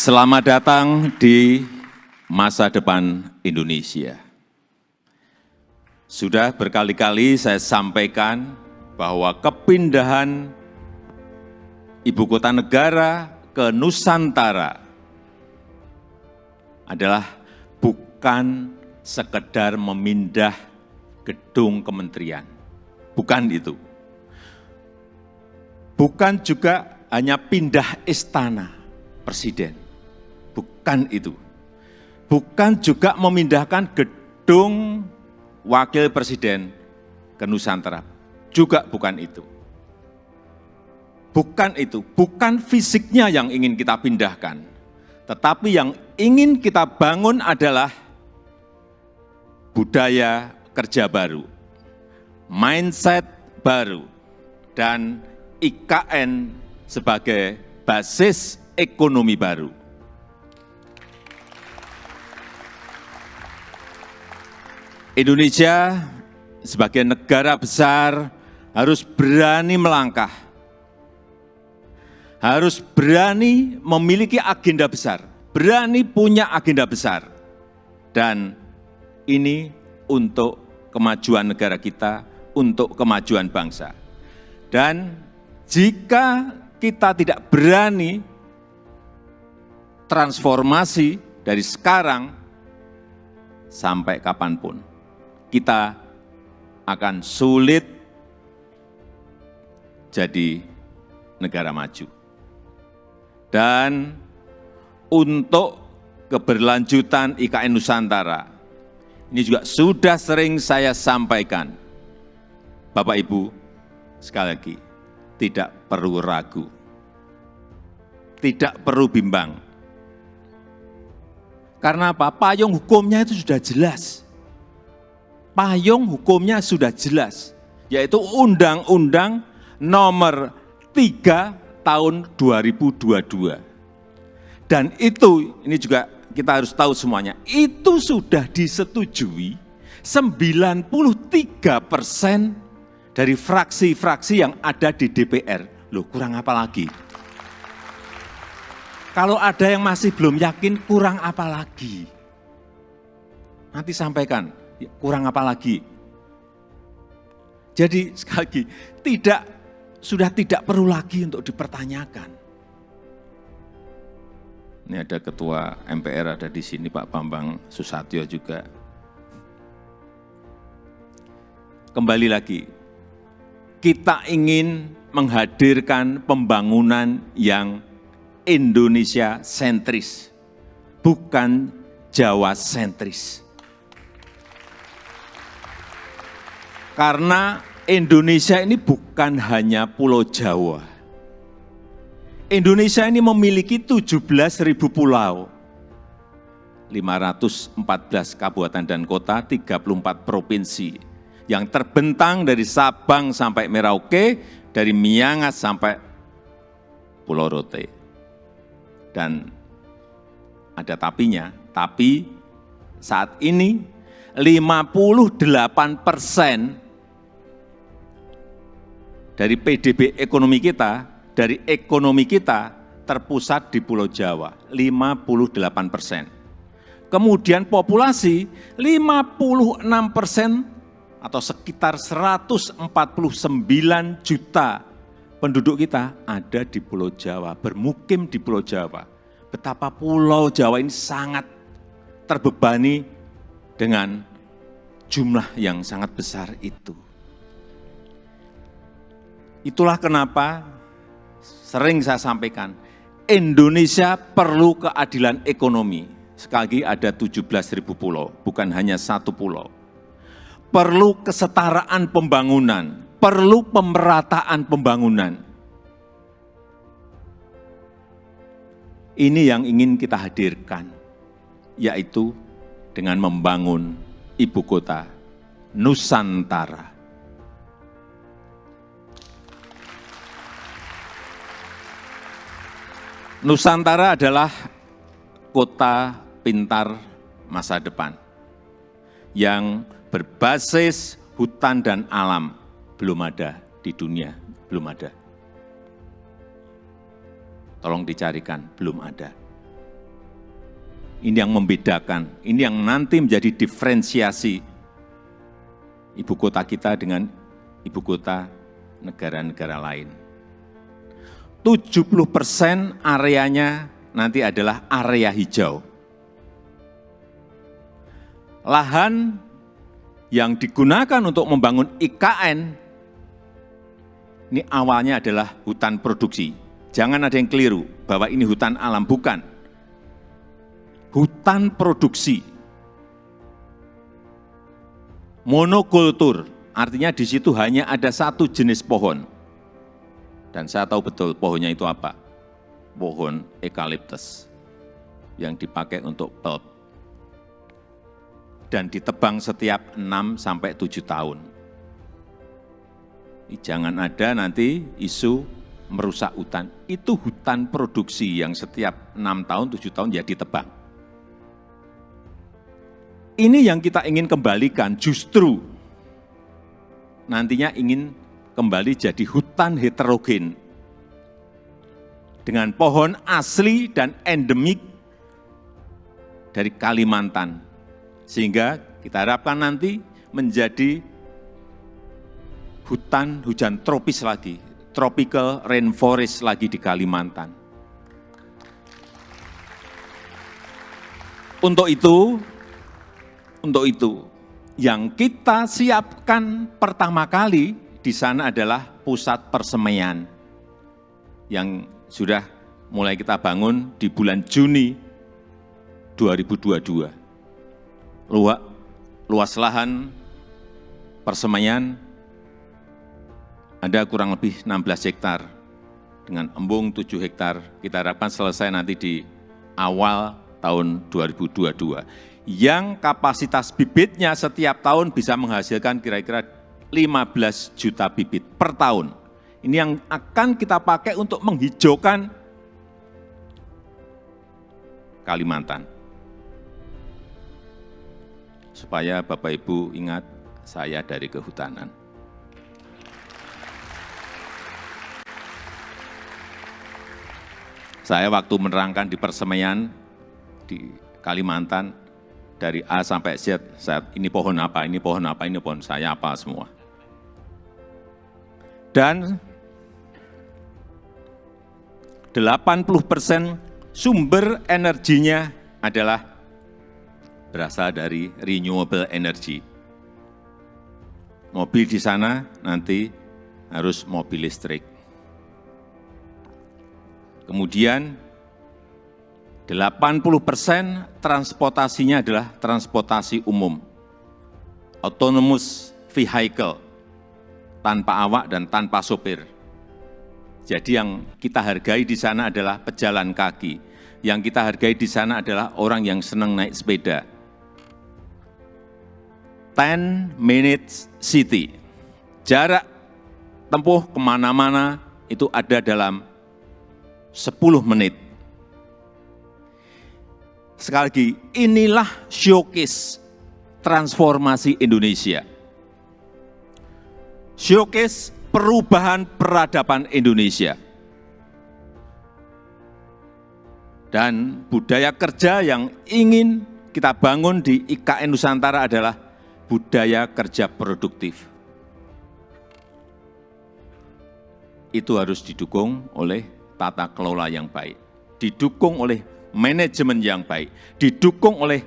Selamat datang di masa depan Indonesia. Sudah berkali-kali saya sampaikan bahwa kepindahan ibu kota negara ke Nusantara adalah bukan sekedar memindah gedung kementerian. Bukan itu. Bukan juga hanya pindah istana presiden. Bukan itu. Bukan juga memindahkan gedung wakil presiden ke Nusantara. Juga bukan itu. Bukan itu. Bukan fisiknya yang ingin kita pindahkan. Tetapi yang ingin kita bangun adalah budaya kerja baru, mindset baru, dan IKN sebagai basis ekonomi baru. Indonesia sebagai negara besar harus berani melangkah, harus berani memiliki agenda besar, berani punya agenda besar. Dan ini untuk kemajuan negara kita, untuk kemajuan bangsa. Dan jika kita tidak berani transformasi dari sekarang sampai kapanpun, kita akan sulit jadi negara maju. Dan untuk keberlanjutan IKN Nusantara, ini juga sudah sering saya sampaikan, Bapak Ibu, sekali lagi, tidak perlu ragu, tidak perlu bimbang. Karena apa? Payung hukumnya itu sudah jelas. Payung hukumnya sudah jelas, yaitu Undang-Undang Nomor 3 Tahun 2022. Dan itu, ini juga kita harus tahu semuanya, itu sudah disetujui 93% dari fraksi-fraksi yang ada di DPR. Loh, kurang apa lagi? Kalau ada yang masih belum yakin, kurang apa lagi? Nanti sampaikan, kurang apa lagi? Jadi sekali lagi, sudah tidak perlu lagi untuk dipertanyakan. Ini ada Ketua MPR ada di sini, Pak Bambang Susatyo juga. Kembali lagi, kita ingin menghadirkan pembangunan yang Indonesia sentris, bukan Jawa sentris. Karena Indonesia ini bukan hanya Pulau Jawa. Indonesia ini memiliki 17.000 pulau, 514 kabupaten dan kota, 34 provinsi, yang terbentang dari Sabang sampai Merauke, dari Miangas sampai Pulau Rote. Dan ada tapinya, tapi saat ini 58% dari PDB ekonomi kita, dari ekonomi kita terpusat di Pulau Jawa, 58%. Kemudian populasi 56% atau sekitar 149 juta penduduk kita ada di Pulau Jawa, bermukim di Pulau Jawa. Betapa Pulau Jawa ini sangat terbebani dengan jumlah yang sangat besar itu. Itulah kenapa sering saya sampaikan, Indonesia perlu keadilan ekonomi. Sekali lagi ada 17.000 pulau, bukan hanya satu pulau. Perlu kesetaraan pembangunan, perlu pemerataan pembangunan. Ini yang ingin kita hadirkan, yaitu dengan membangun ibu kota Nusantara. Nusantara adalah kota pintar masa depan yang berbasis hutan dan alam. Belum ada di dunia, belum ada. Tolong dicarikan, belum ada. Ini yang membedakan, ini yang nanti menjadi diferensiasi ibu kota kita dengan ibu kota negara-negara lain. 70% areanya nanti adalah area hijau. Lahan yang digunakan untuk membangun IKN, ini awalnya adalah hutan produksi. Jangan ada yang keliru bahwa ini hutan alam, bukan. Hutan produksi. Monokultur, artinya di situ hanya ada satu jenis pohon. Dan saya tahu betul pohonnya itu apa. Pohon eukaliptus yang dipakai untuk pulp. Dan ditebang setiap 6-7 tahun. Jangan ada nanti isu merusak hutan. Itu hutan produksi yang setiap 6 tahun, 7 tahun ya ditebang. Ini yang kita ingin kembalikan, justru nantinya ingin kembali jadi hutan heterogen dengan pohon asli dan endemik dari Kalimantan. Sehingga kita harapkan nanti menjadi hutan hujan tropis lagi, tropical rainforest lagi di Kalimantan. Untuk itu, yang kita siapkan pertama kali di sana adalah pusat persemaian yang sudah mulai kita bangun di bulan Juni 2022. Luas lahan persemaian ada kurang lebih 16 hektar dengan embung 7 hektar. Kita harapkan selesai nanti di awal tahun 2022. Yang kapasitas bibitnya setiap tahun bisa menghasilkan kira-kira 15 juta bibit per tahun. Ini yang akan kita pakai untuk menghijaukan Kalimantan. Supaya Bapak Ibu ingat, saya dari kehutanan. Saya waktu menerangkan di persemaian di Kalimantan, dari A sampai Z, ini pohon apa, ini pohon apa, ini pohon saya apa semua. Dan 80% sumber energinya adalah berasal dari renewable energy. Mobil di sana nanti harus mobil listrik. Kemudian 80% transportasinya adalah transportasi umum, autonomous vehicle, tanpa awak dan tanpa sopir. Jadi yang kita hargai di sana adalah pejalan kaki, yang kita hargai di sana adalah orang yang senang naik sepeda. 10 minutes city, jarak tempuh kemana-mana itu ada dalam 10 menit. Sekali lagi, inilah showcase transformasi Indonesia. Showcase perubahan peradaban Indonesia. Dan budaya kerja yang ingin kita bangun di IKN Nusantara adalah budaya kerja produktif. Itu harus didukung oleh tata kelola yang baik, didukung oleh manajemen yang baik, didukung oleh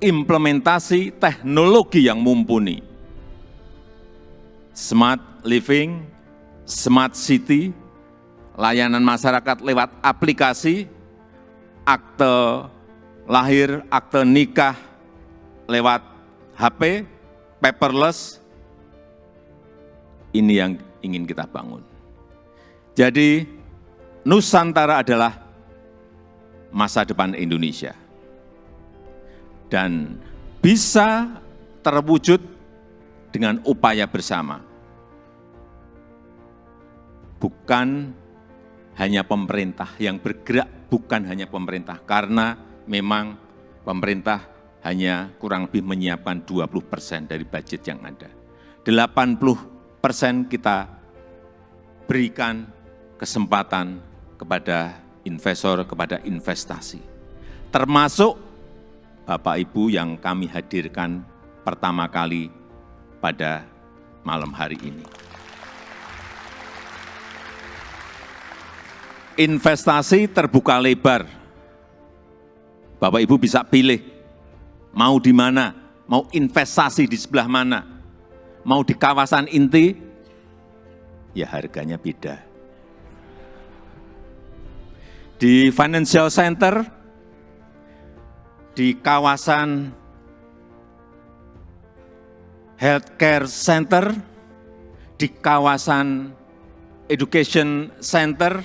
implementasi teknologi yang mumpuni. Smart living, smart city, layanan masyarakat lewat aplikasi, akte lahir, akte nikah lewat HP, paperless, ini yang ingin kita bangun. Jadi Nusantara adalah masa depan Indonesia. Dan bisa terwujud dengan upaya bersama. Bukan hanya pemerintah yang bergerak, bukan hanya pemerintah. Karena memang pemerintah hanya kurang lebih menyiapkan 20% dari budget yang ada. 80% kita berikan kesempatan kepada investor, kepada investasi. Termasuk Bapak Ibu yang kami hadirkan pertama kali pada malam hari ini. Investasi terbuka lebar. Bapak Ibu bisa pilih mau di mana, mau investasi di sebelah mana, mau di kawasan inti, ya harganya beda. Di financial center, di kawasan healthcare center, di kawasan education center,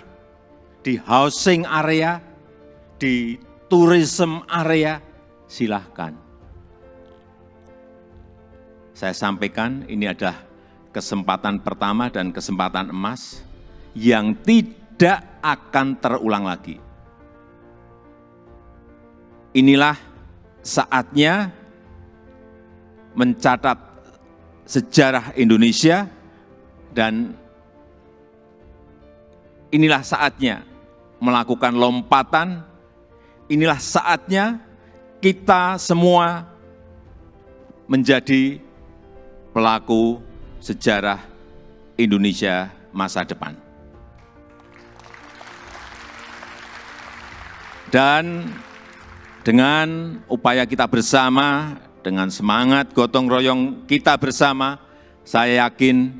di housing area, di tourism area, silahkan. Saya sampaikan ini adalah kesempatan pertama dan kesempatan emas yang tidak akan terulang lagi. Inilah saatnya mencatat sejarah Indonesia dan inilah saatnya melakukan lompatan, inilah saatnya kita semua menjadi pelaku sejarah Indonesia masa depan. Dan dengan upaya kita bersama, dengan semangat gotong royong kita bersama, saya yakin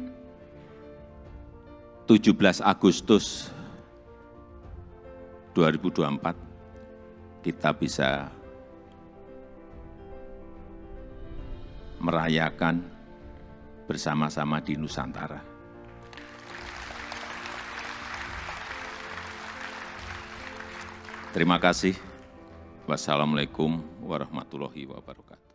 17 Agustus 2024 kita bisa merayakan bersama-sama di Nusantara. Terima kasih. Wassalamualaikum warahmatullahi wabarakatuh.